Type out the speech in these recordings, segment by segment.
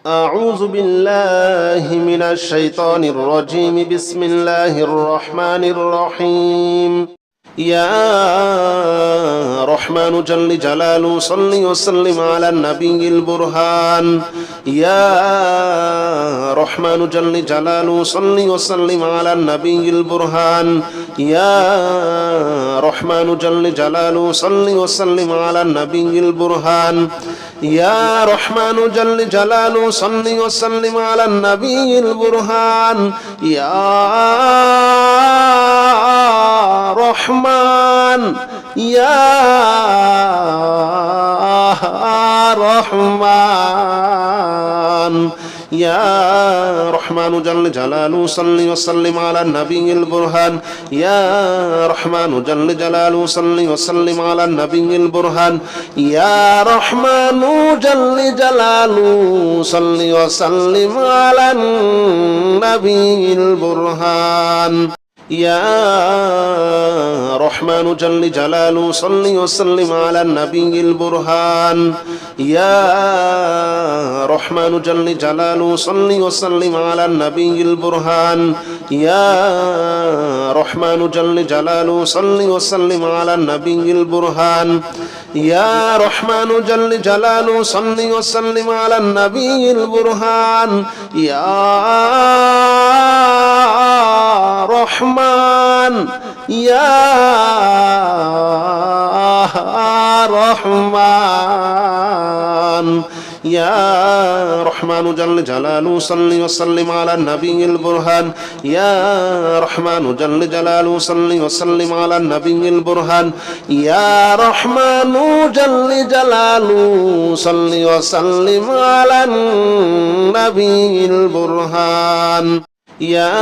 أعوذ بالله من الشيطان الرجيم بسم الله الرحمن الرحيم يا رحمن جل جلاله صل وسلم على النبي البرهان يا رحمن جل جلاله صل وسلم على النبي البرهان يا رحمن جل جلاله صل وسلم على النبي البرهان يا رحمن جل جلاله صل وسلم على النبي البرهان يا رحمن يا رحمن يا رحمن جل جلاله صل وسلم على النبي البرهان يا رحمن جل جلاله صل وسلم على النبي البرهان يا رحمن جل جلاله صل وسلم على النبي البرهان يا رحمن جل جلاله صل وسلم على النبي البرهان يا رحمن جل جلاله صل وسلم على النبي البرهان يا رحمن جل جلاله صل وسلم على النبي البرهان يا رحمن جل جلاله صل وسلم على النبي البرهان يا رحمن يا رحمن يا رحمن جل جلاله صل وسلم على النبي البرهان يا رحمن جل جلاله صل وسلم على النبي البرهان يا رحمن جل جلاله صل وسلم على النبي البرهان يا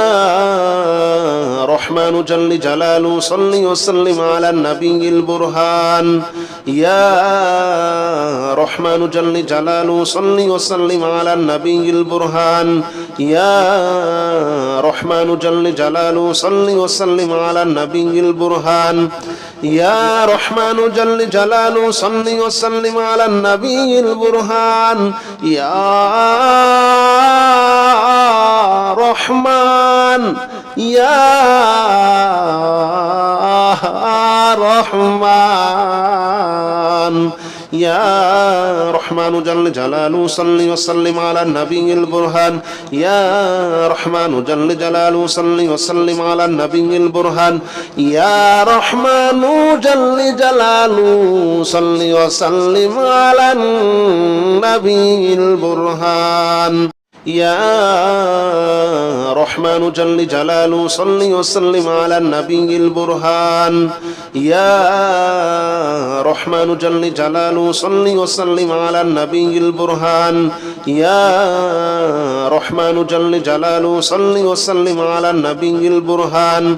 رحمن جل جلاله صل وسلم على النبي البرهان يا رحمن جل جلاله صل وسلم على النبي البرهان يا رحمن جل جلاله صل وسلم على النبي البرهان يا رحمن جل جلاله صل وسلم على النبي البرهان يا رحمن يا رحمن يا رحمن جل جلاله صل وسلم على النبي البرهان يا رحمن جل جلاله صل وسلم على النبي البرهان يا رحمن جل جلاله صل وسلم على النبي البرهان يا رحمن جل جلاله صل وسلم على النبي البرهان يا رحمن جل جلاله صل وسلم على النبي البرهان يا رحمن جل جلاله صل وسلم على النبي البرهان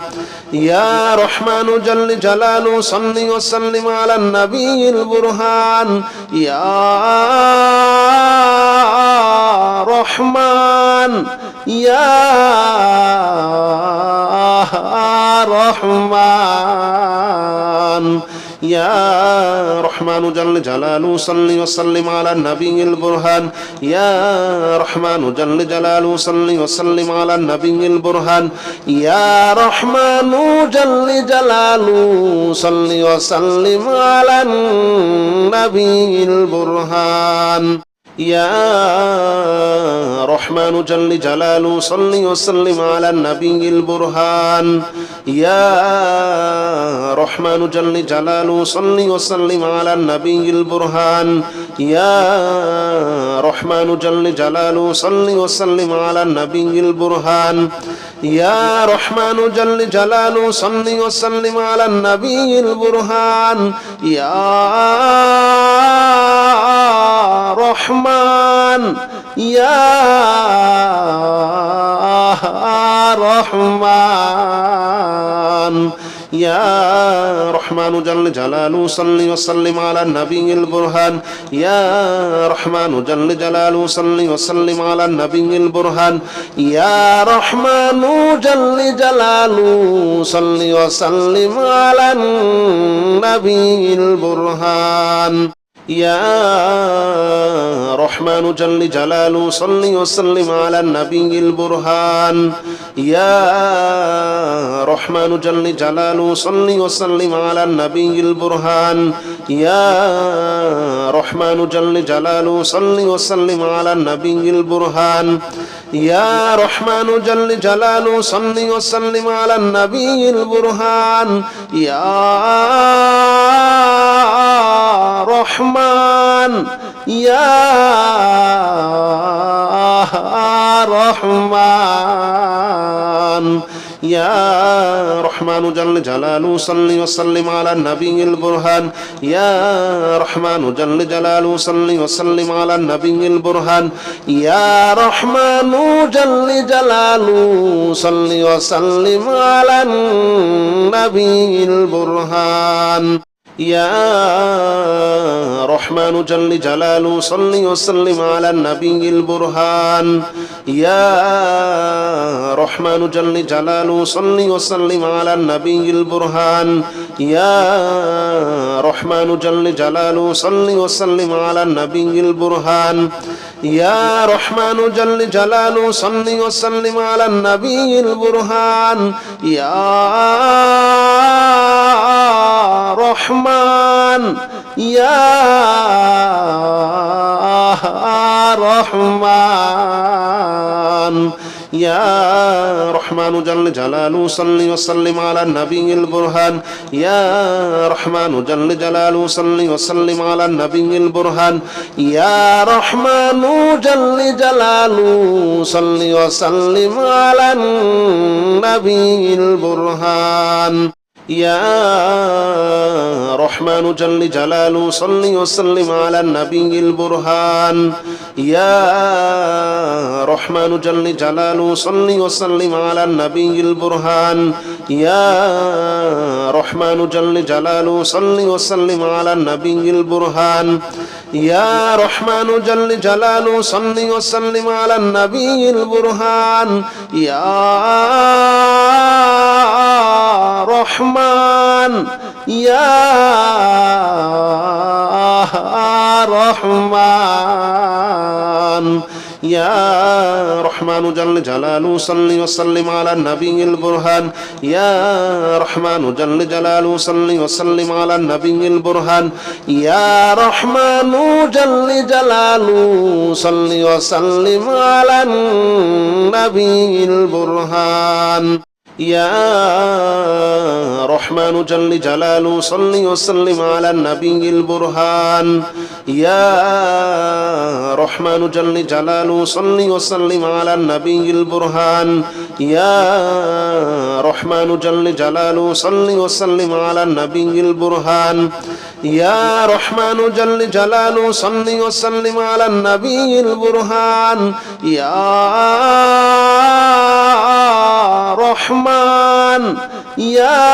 يا رحمن جل جلاله صل وسلم على النبي البرهان يا رحمن يا رحمن يا رحمن جل جلاله صل وسلم على النبي البرهان يا رحمن جل جلاله صل وسلم على النبي البرهان يا رحمن جل جلاله صل وسلم على النبي البرهان يا رحمن جل جلاله صل وسلم على النبي البرهان يا رحمن جل جلاله صل وسلم على النبي البرهان يا رحمن جل جلاله صل وسلم على النبي البرهان يا رحمن جل جلاله صل وسلم على النبي البرهان يا رحمن يا رحمن يا رحمن جل جلاله صل وسلم على النبي البرهان يا رحمن جل جلاله صل وسلم على النبي البرهان يا رحمن جل جلاله صل وسلم على النبي البرهان يا رحمن جل جلاله صل وسلم على النبي البرهان يا رحمن جل جلاله صل وسلم على النبي البرهان يا رحمن جل جلاله صل وسلم على النبي البرهان يا رحمن جل جلاله صل وسلم على النبي البرهان يا رحمن يا رحمن يا رحمن جل جلاله صل وسلم على النبي البرهان يا رحمن جل جلاله صل وسلم على النبي البرهان يا رحمن جل جلاله صل وسلم على النبي البرهان يا رحمن جل جلاله صل وسلم على النبي البرهان يا رحمن جل جلاله صل وسلم على النبي البرهان يا رحمن جل جلاله صل وسلم على النبي البرهان يا رحمن جل جلاله صل وسلم على النبي البرهان يا رحمن يا رحمن يا رحمن جل جلاله صل وسلم على النبي البرهان يا رحمن جل جلاله صل وسلم على النبي البرهان يا رحمن جل جلاله صل وسلم على النبي البرهان يا رحمن جل جلاله صل وسلم على النبي البرهان يا رحمن جل جلاله صل وسلم على النبي البرهان يا رحمن جل جلاله صل وسلم على النبي البرهان يا رحمن جل جلاله صل وسلم على النبي البرهان يا رحمن يا رحمن يا رحمن جل جلاله صل وسلم على النبي البرهان يا رحمن جل جلاله صل وسلم على النبي البرهان يا رحمن جل جلاله صل وسلم على النبي البرهان يا رحمن جل جلاله صل وسلم على النبي البرهان يا رحمن جل جلاله صل وسلم على النبي البرهان يا رحمن جل جلاله صل وسلم على النبي البرهان يا رحمن جل جلاله صل وسلم على النبي البرهان يا رحمن يا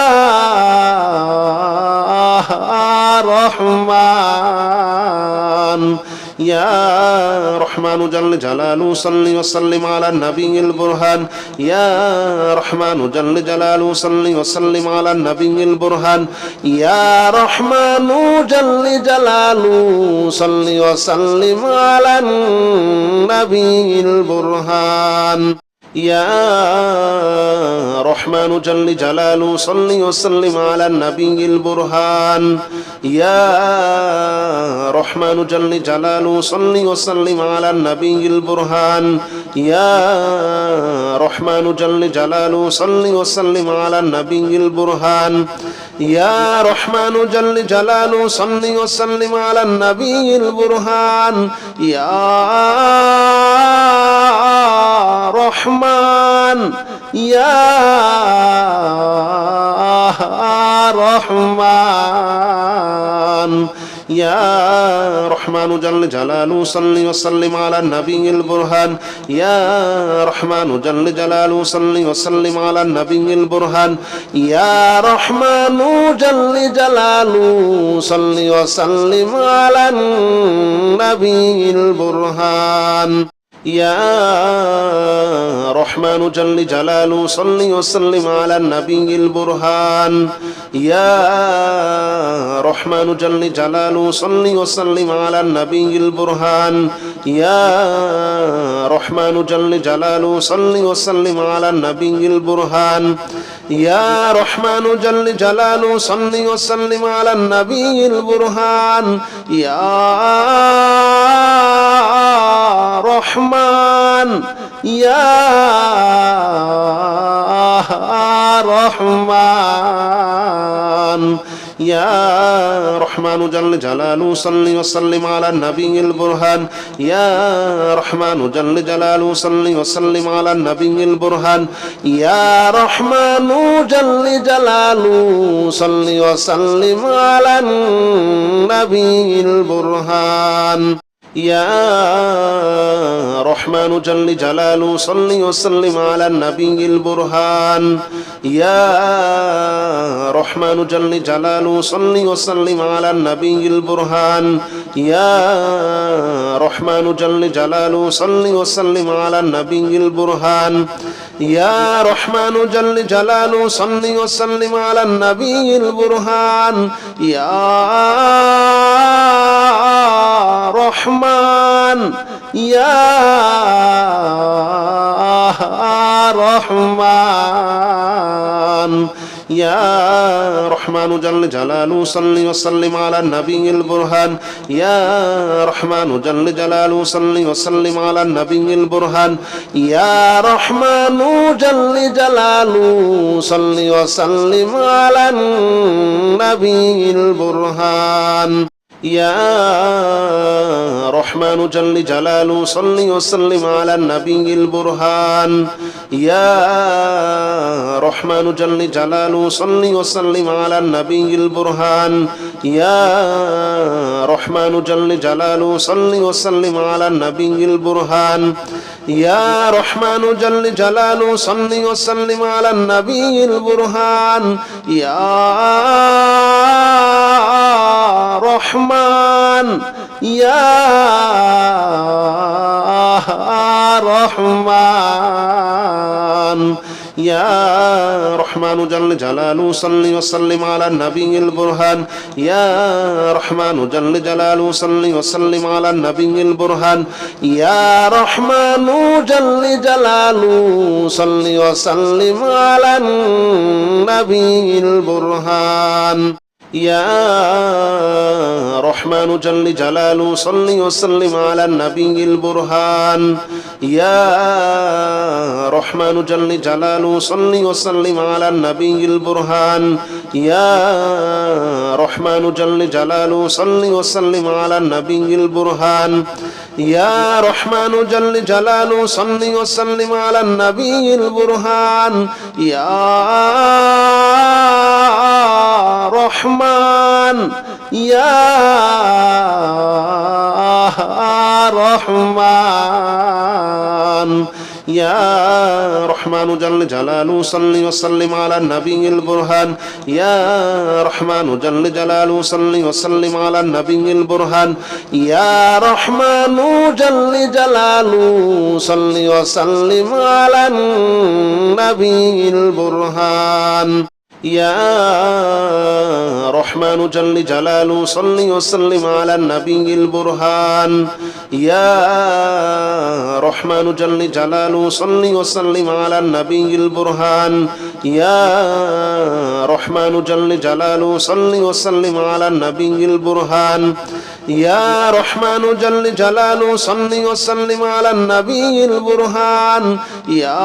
رحمن يا رحمن جل جلاله صل وسلم على النبي البرهان يا رحمن جل جلاله صل وسلم على النبي البرهان يا رحمن جل جلاله صل وسلم على النبي البرهان يا رحمن جل جلاله صل وسلم على النبي البرهان يا رحمن جل جلاله صل وسلم على النبي البرهان يا رحمن جل جلاله صل وسلم على النبي البرهان يا رحمن جل جلاله صل وسلم على النبي البرهان يا رحمن يا رحمن يا رحمن جل جلاله صل وسلم على النبي البرهان يا رحمن جل جلاله صل وسلم على النبي البرهان يا رحمن جل جلاله صل وسلم على النبي البرهان يا رحمن جل جلاله صل وسلم على النبي البرهان يا رحمن جل جلاله صل وسلم على النبي البرهان يا رحمن جل جلاله صل وسلم على النبي البرهان يا رحمن جل جلاله صل وسلم على النبي البرهان يا رحمن يا رحمن يا رحمن جل جلاله صل وسلم على النبي البرهان يا رحمن جل جلاله صل وسلم على النبي البرهان يا رحمن جل جلاله صل وسلم على النبي البرهان يا رحمن جل جلاله صل وسلم على النبي البرهان يا رحمن جل جلاله صل وسلم على النبي البرهان يا رحمن جل جلاله صل وسلم على النبي البرهان يا رحمن جل جلاله صل وسلم على النبي البرهان يا رحمن يا رحمن يا رحمن جل جلاله صل وسلم على النبي البرهان يا رحمن جل جلاله صل وسلم على النبي البرهان يا رحمن جل جلاله صل وسلم على النبي البرهان يا رحمن جل جلاله صل وسلم على النبي البرهان يا رحمن جل جلاله صل وسلم على النبي البرهان يا رحمن جل جلاله صل وسلم على النبي البرهان يا رحمن جل جلاله صل وسلم على النبي البرهان يا رحمن يا رحمن يا رحمن جل جلاله صل وسلم على النبي البرهان يا رحمن جل جلاله صل وسلم على النبي البرهان يا رحمن جل جلاله صل وسلم على النبي البرهان يا رحمن جل جلاله صل وسلم على النبي البرهان يا رحمن جل جلاله صل وسلم على النبي البرهان يا رحمن جل جلاله صل وسلم على النبي البرهان يا رحمن جل جلاله صل وسلم على النبي البرهان يا رحمن يا رحمن يا رحمن جل جلاله صل وسلم على النبي البرهان يا رحمن جل جلاله صل وسلم على النبي البرهان يا رحمن جل جلاله صل وسلم على النبي البرهان يا رحمن جل جلاله صل وسلم على النبي البرهان يا رحمن جل جلاله صل وسلم على النبي البرهان يا رحمن جل جلاله صل وسلم على النبي البرهان يا رحمن جل جلاله صل وسلم على النبي البرهان يا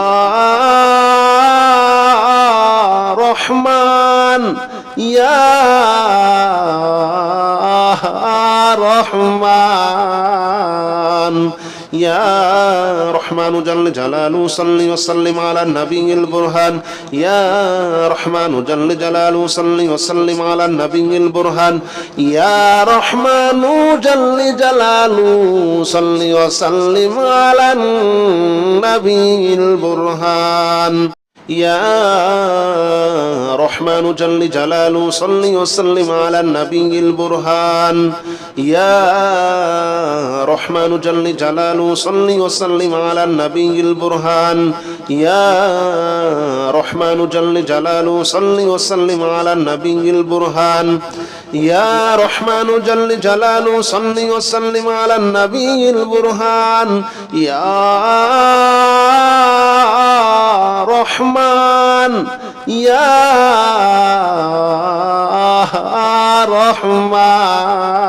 رحمن يا رحمن يا رحمن جل جلاله صل وسلم على النبي البرهان يا رحمن جل جلاله صل وسلم على النبي البرهان يا رحمن جل جلاله صل وسلم على النبي البرهان يا رحمن جل جلاله صل وسلم على النبي البرهان يا رحمن جل جلاله صل وسلم على النبي البرهان يا رحمن جل جلاله صل وسلم على النبي البرهان يا رحمن جل جلاله صل وسلم على النبي البرهان يا رحمن يا رحمن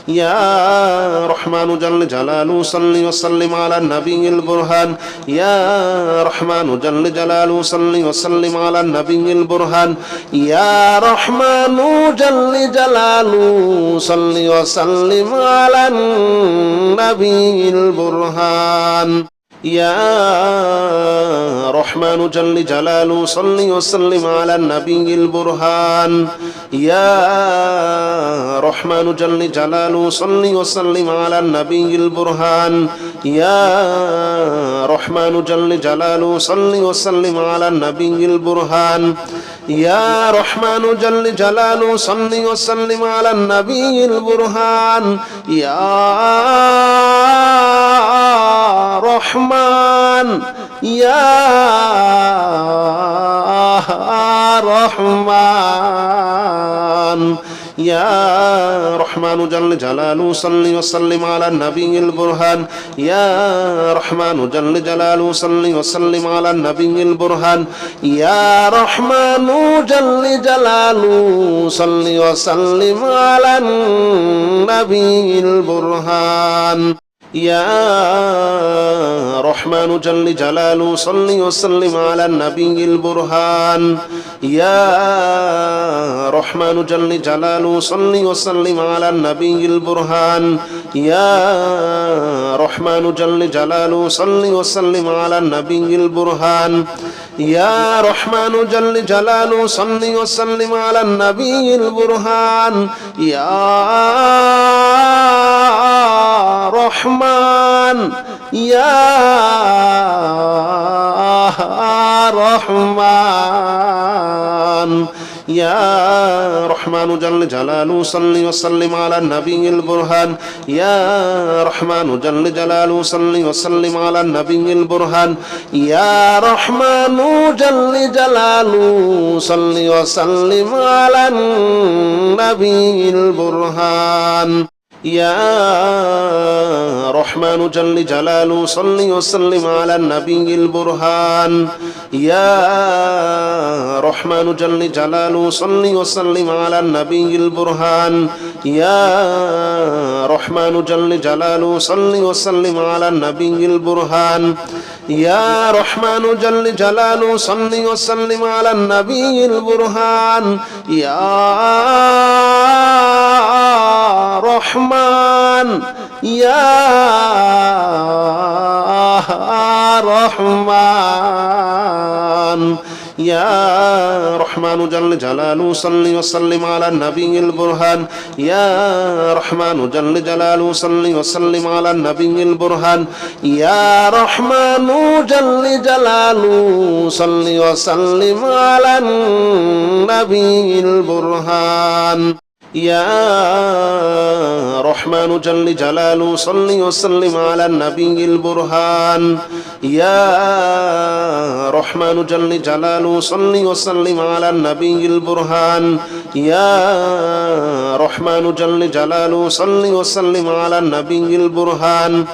يا رحمن جل جلاله صل وسلم على النبي البرهان يا رحمن جل جلاله صل وسلم على النبي البرهان يا رحمن جل جلاله صل وسلم على النبي البرهان يا رحمن جل جلاله صل وسلم على النبي البرهان يا رحمن جل جلاله صل وسلم على النبي البرهان يا رحمن جل جلاله صل وسلم على النبي البرهان يا رحمن جل جلاله صل وسلم على النبي البرهان يا رحمن يا رحمن يا رحمن جل جلاله صل وسلم على النبي البرهان يا رحمن جل جلاله صل وسلم على النبي البرهان يا رحمن جل جلاله صل وسلم على النبي البرهان يا رحمن جل جلاله صل وسلم على النبي البرهان يا رحمن جل جلاله صل وسلم على النبي البرهان يا رحمن جل جلاله صل وسلم على النبي البرهان يا رحمن جل جلاله صل وسلم على النبي البرهان يا رحمن يا رحمن يا رحمن جل جلاله صل وسلم على النبي البرهان يا رحمن جل جلاله صل وسلم على النبي البرهان يا رحمن جل جلاله صل وسلم على النبي البرهان يا رحمن جل جلاله صل وسلم على النبي البرهان يا رحمن جل جلاله صل وسلم على النبي البرهان يا رحمن جل جلاله صل وسلم على النبي البرهان يا رحمن جل جلاله صل وسلم على النبي البرهان يا رحمن يا رحمن يا رحمن جل جلاله صل وسلم على النبي البرهان يا رحمن جل جلاله صل وسلم على النبي البرهان يا رحمن جل جلاله صل وسلم على النبي البرهان يا رحمن جل جلاله صل وسلم على النبي البرهان يا رحمن جل جلاله صل وسلم على النبي البرهان يا رحمن جل جلاله صل وسلم على النبي البرهان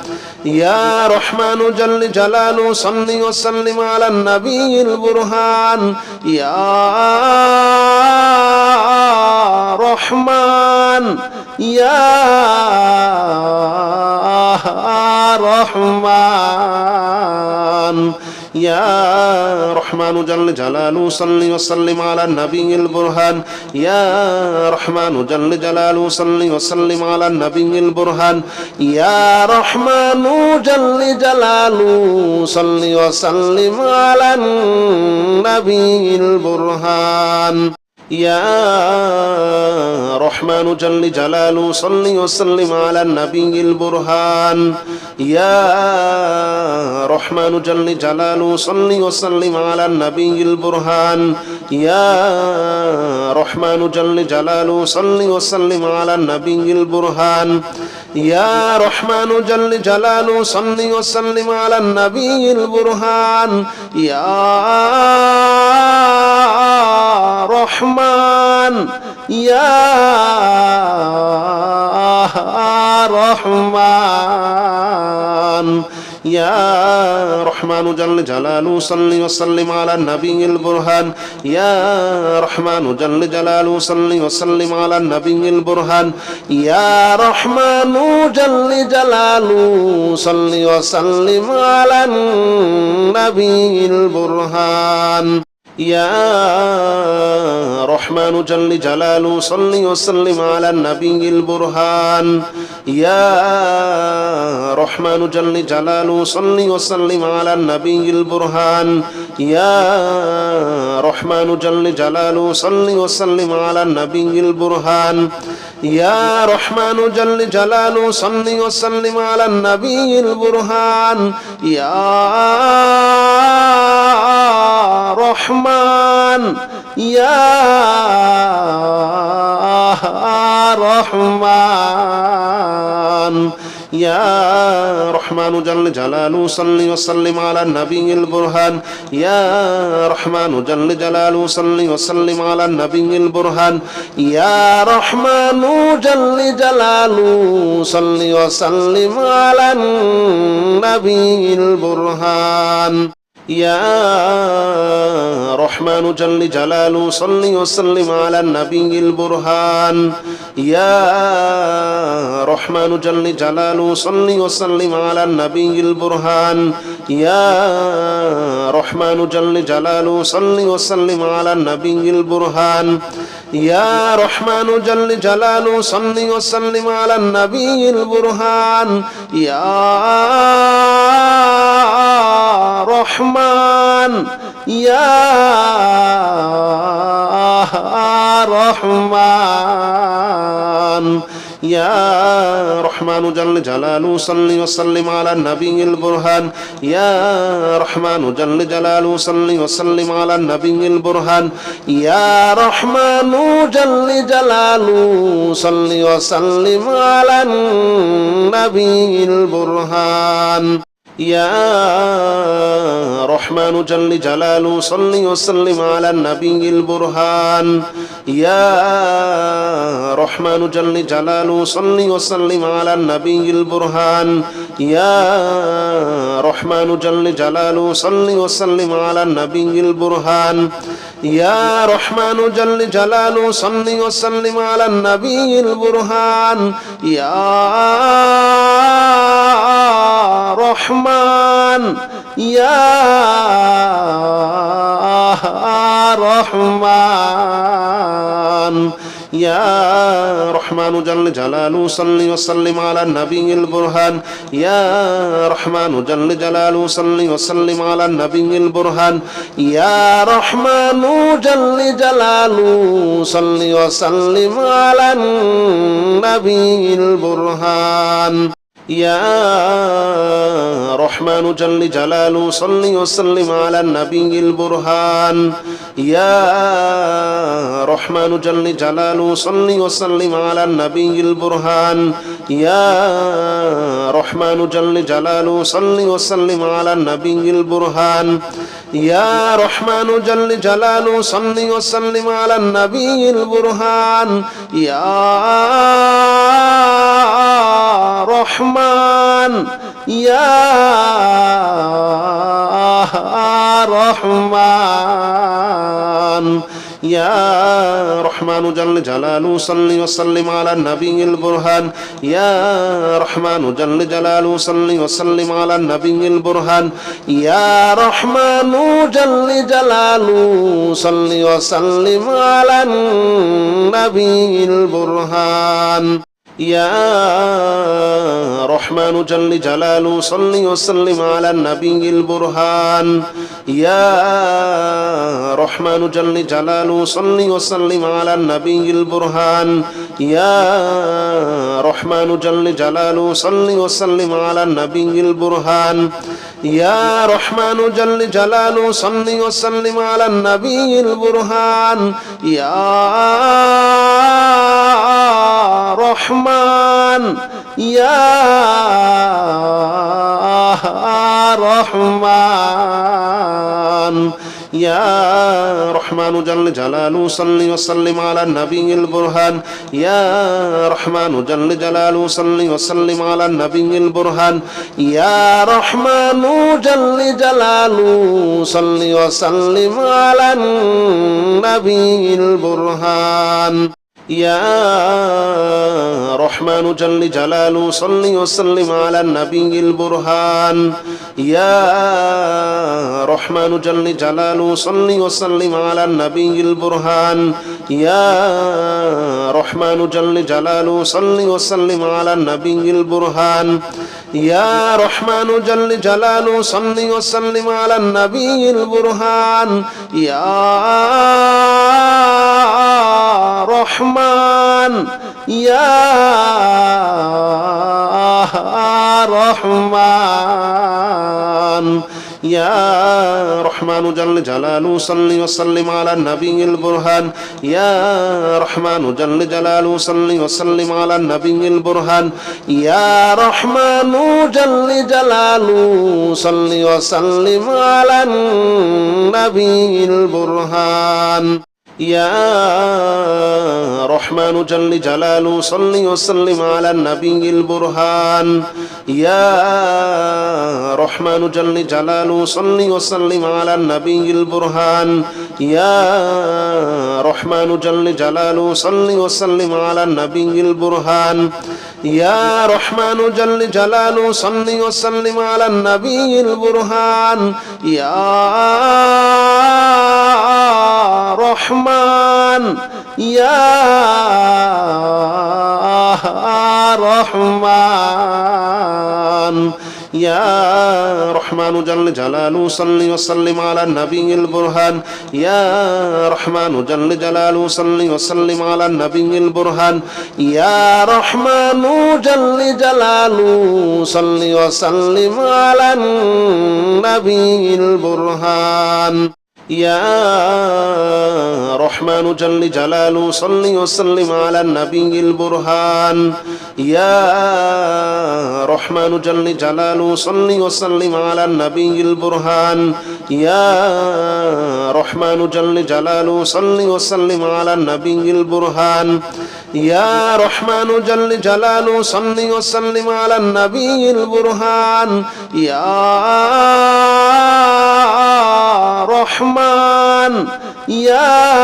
يا رحمن جل جلاله صل وسلم على النبي البرهان يا رحمن يا رحمن يا رحمن جل جلاله صل وسلم على النبي البرهان يا رحمن جل جلاله صل وسلم على النبي البرهان يا رحمن جل جلاله صل وسلم على النبي البرهان يا رحمن جل جلاله صل وسلم على النبي البرهان يا رحمن جل جلاله صل وسلم على النبي البرهان يا رحمن جل جلاله صل وسلم على النبي البرهان يا رحمن جل جلاله صل وسلم على النبي البرهان يا رحمن يا رحمن يا رحمن جل جلاله صل وسلم على النبي البرهان يا رحمن جل جلاله صل وسلم على النبي البرهان يا رحمن جل جلاله صل وسلم على النبي البرهان يا رحمن جل جلاله صل وسلم على النبي البرهان يا رحمن جل جلاله صل وسلم على النبي البرهان يا رحمن جل جلاله صل وسلم على النبي البرهان يا رحمن جل جلاله صل وسلم على النبي البرهان يا رحمن يا رحمن يا رحمن جل جلاله صل وسلم على النبي البرهان يا رحمن جل جلاله صل وسلم على النبي البرهان يا رحمن جل جلاله صل وسلم على النبي البرهان يا رحمن جل جلاله صل وسلم على النبي البرهان يا رحمن جل جلاله صل وسلم على النبي البرهان يا رحمن جل جلاله صل وسلم على النبي البرهان يا رحمن جل جلاله صل وسلم على النبي البرهان يا رحمن يا رحمن يا رحمن جل جلاله صل وسلم على النبي البرهان يا رحمن جل جلاله صل وسلم على النبي البرهان يا رحمن جل جلاله صل وسلم على النبي البرهان يا رحمن جل جلاله صل وسلم على النبي البرهان يا رحمن جل جلاله صل وسلم على النبي البرهان يا رحمن جل جلاله صل وسلم على النبي البرهان يا رحمن جل جلاله صل وسلم على النبي البرهان يا رحمن يا رحمن يا رحمن جل جلاله صل وسلم على النبي البرهان يا رحمن جل جلاله صل وسلم على النبي البرهان يا رحمن جل جلاله صل وسلم على النبي البرهان يا رحمن جل جلاله صل وسلم على النبي البرهان يا رحمن جل جلاله صل وسلم على النبي البرهان يا رحمن جل جلاله صل وسلم على النبي البرهان يا رحمن جل جلاله صل وسلم على النبي البرهان يا رحمن يا رحمن يا رحمن جل جلاله صل وسلم على النبي البرهان يا رحمن جل جلاله صل وسلم على النبي البرهان يا رحمن جل جلاله صل وسلم على النبي البرهان يا رحمن جل جلاله صل وسلم على النبي البرهان يا رحمن جل جلاله صل وسلم على النبي البرهان يا رحمن جل جلاله صل وسلم على النبي البرهان يا رحمن جل جلاله صل وسلم على النبي البرهان يا رحمن يا رحمن يا رحمن جل جلاله صل وسلم على النبي البرهان يا رحمن جل جلاله صل وسلم على النبي البرهان يا رحمن جل جلاله صل وسلم على النبي البرهان يا رحمن جل جلاله صل وسلم على النبي البرهان يا رحمن جل جلاله صل وسلم على النبي البرهان يا رحمن جل جلاله صل وسلم على النبي البرهان يا رحمن جل جلاله صل وسلم على النبي البرهان يا رحمن يا رحمن يا رحمن جل جلاله صل وسلم على النبي البرهان يا رحمن جل جلاله صل وسلم على النبي البرهان يا رحمن جل جلاله صل وسلم على النبي البرهان يا رحمن جل جلاله صل وسلم على النبي البرهان يا رحمن جل جلاله صل وسلم على النبي البرهان يا رحمن جل جلاله صل وسلم على النبي البرهان يا رحمن جل جلاله صل وسلم على النبي البرهان يا رحمن يا رحمن يا رحمن جل جلاله صل وسلم على النبي البرهان يا رحمن جل جلاله صل وسلم على النبي البرهان يا رحمن جل جلاله صل وسلم على النبي البرهان يا رحمن جل جلاله صل وسلم على النبي البرهان يا رحمن جل جلاله صل وسلم على النبي البرهان يا رحمن جل جلاله صل وسلم على النبي البرهان يا رحمن جل جلاله صل وسلم على النبي البرهان يا رحمن يا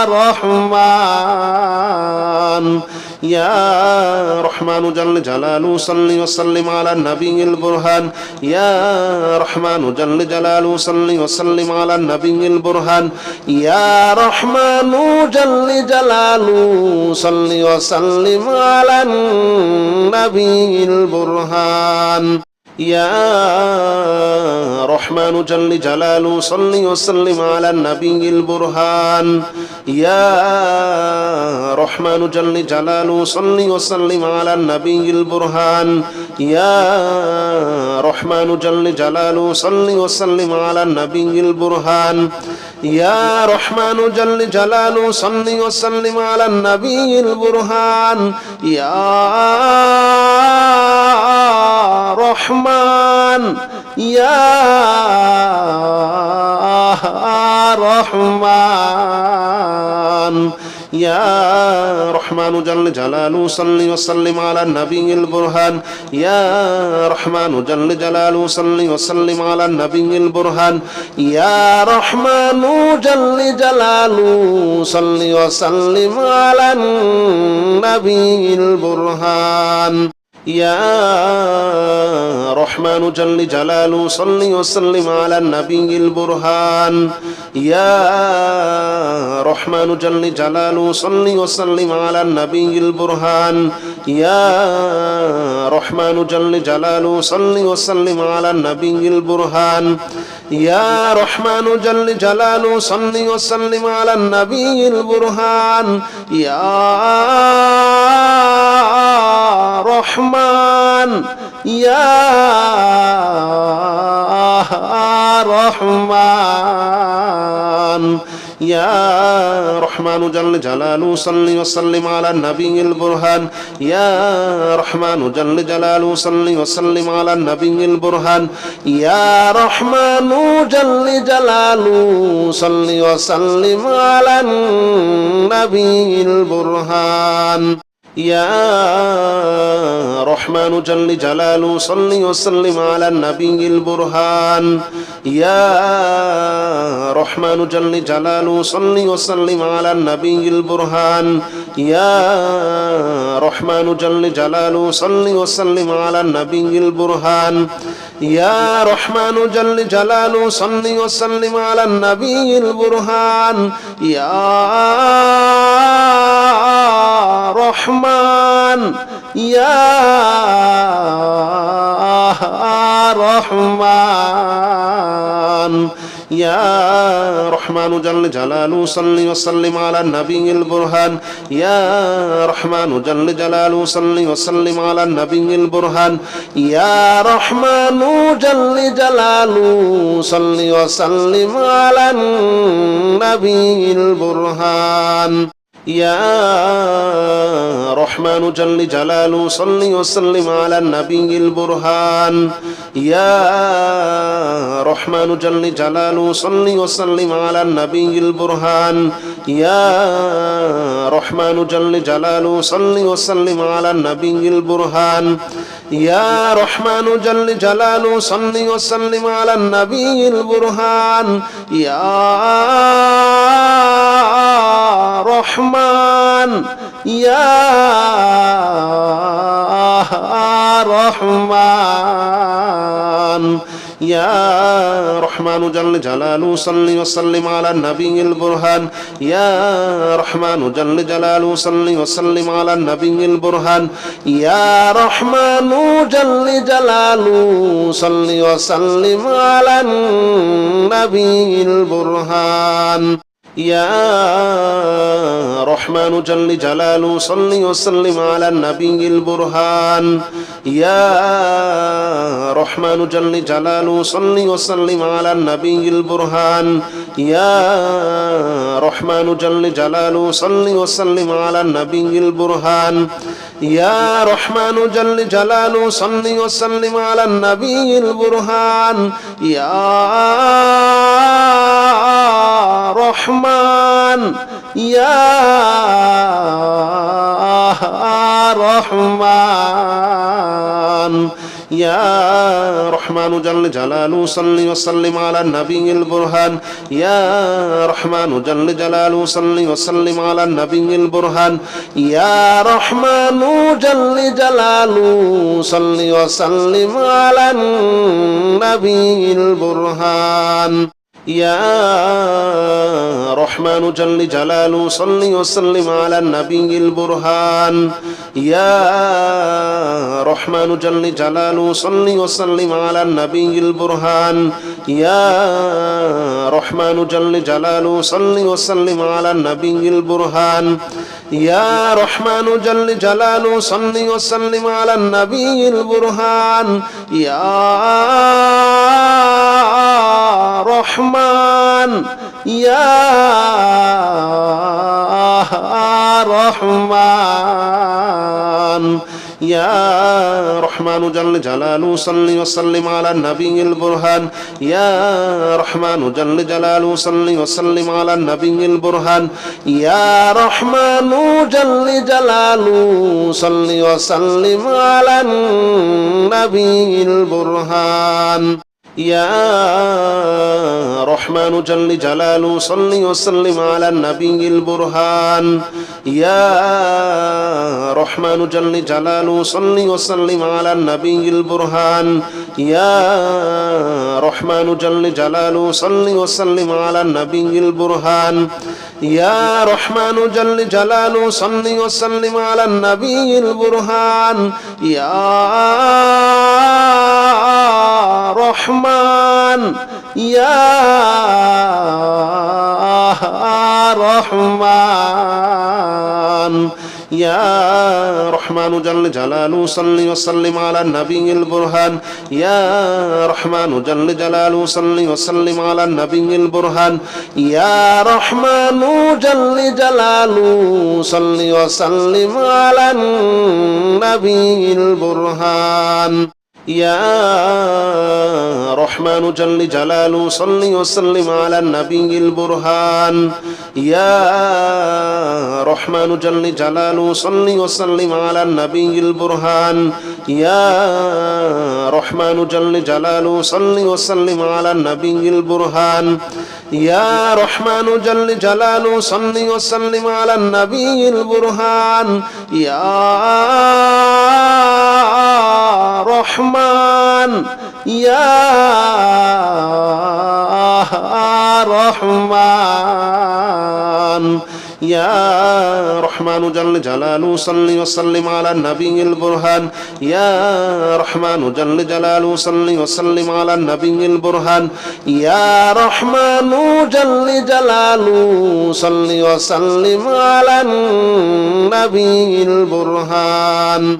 رحمن يا رحمن جل جلاله صل وسلم على النبي البرهان يا رحمن جل جلاله صل وسلم على النبي البرهان يا رحمن جل جلاله صل وسلم على النبي البرهان يا رحمن جل جلاله صل وسلم على النبي البرهان يا رحمن جل جلاله صل وسلم على النبي البرهان يا رحمن جل جلاله صل وسلم على النبي البرهان يا رحمن جل جلاله صل وسلم على النبي البرهان يا رحمن يا رحمن يا رحمن جل جلاله صل وسلم على النبي البرهان يا رحمن جل جلاله صل وسلم على النبي البرهان يا رحمن جل جلاله صل وسلم على النبي البرهان يا رحمن جل جلاله صل وسلم على النبي البرهان يا رحمن جل جلاله صل وسلم على النبي البرهان يا رحمن جل جلاله صل وسلم على النبي البرهان يا رحمن جل جلاله صل وسلم على النبي البرهان يا رحمن يا رحمن يا رحمن جل جلاله صل وسلم على النبي البرهان يا رحمن جل جلاله صل وسلم على النبي البرهان يا رحمن جل جلاله صل وسلم على النبي البرهان يا رحمن جل جلاله صل وسلم على النبي البرهان يا رحمن جل جلاله صل وسلم على النبي البرهان يا رحمن جل جلاله صل وسلم على النبي البرهان يا رحمن جل جلاله صل وسلم على النبي البرهان يا رحمن يا رحمن يا رحمن جل جلاله صل وسلم على النبي البرهان يا رحمن جل جلاله صل وسلم على النبي البرهان يا رحمن جل جلاله صل وسلم على النبي البرهان يا رحمن جل جلاله صل وسلم على النبي البرهان يا رحمن جل جلاله صل وسلم على النبي البرهان يا رحمن جل جلاله صل وسلم على النبي البرهان يا رحمن جل جلاله صل وسلم على النبي البرهان يا رحمن يا رحمن يا رحمن جل جلاله صل وسلم على النبي البرهان يا رحمن جل جلاله صل وسلم على النبي البرهان يا رحمن جل جلاله صل وسلم على النبي البرهان يا رحمن جل جلاله صل وسلم على النبي البرهان يا رحمن جل جلاله صل وسلم على النبي البرهان يا رحمن جل جلاله صل وسلم على النبي البرهان يا رحمن جل جلاله صل وسلم على النبي البرهان يا رحمن يا رحمن يا رحمن جل جلاله صل وسلم على النبي البرهان يا رحمن جل جلاله صل وسلم على النبي البرهان يا رحمن جل جلاله صل وسلم على النبي البرهان يا رحمن جل جلاله صل وسلم على النبي البرهان يا رحمن جل جلاله صل وسلم على النبي البرهان يا رحمن جل جلاله صل وسلم على النبي البرهان يا رحمن جل جلاله صل وسلم على النبي البرهان يا رحمن يا رحمن يا رحمن جل جلاله صل وسلم على النبي البرهان يا رحمن جل جلاله صل وسلم على النبي البرهان يا رحمن جل جلاله صل وسلم على النبي البرهان يا رحمن جل جلاله صل وسلم على النبي البرهان يا رحمن جل جلاله صل وسلم على النبي البرهان يا رحمن جل جلاله صل وسلم على النبي البرهان يا رحمن جل جلاله صل وسلم على النبي البرهان يا رحمن يا رحمن يا رحمن جل جلاله صل وسلم على النبي البرهان يا رحمن جل جلاله صل وسلم على النبي البرهان يا رحمن جل جلاله صل وسلم على النبي البرهان يا رحمن جل جلاله صل وسلم على النبي البرهان يا رحمن جل جلاله صل وسلم على النبي البرهان يا رحمن جل جلاله صل وسلم على النبي البرهان يا رحمن جل جلاله صل وسلم على النبي البرهان يا رحمن يا رحمن يا رحمن جل جلاله صل وسلم على النبي البرهان يا رحمن جل جلاله صل وسلم على النبي البرهان يا رحمن جل جلاله صل وسلم على النبي البرهان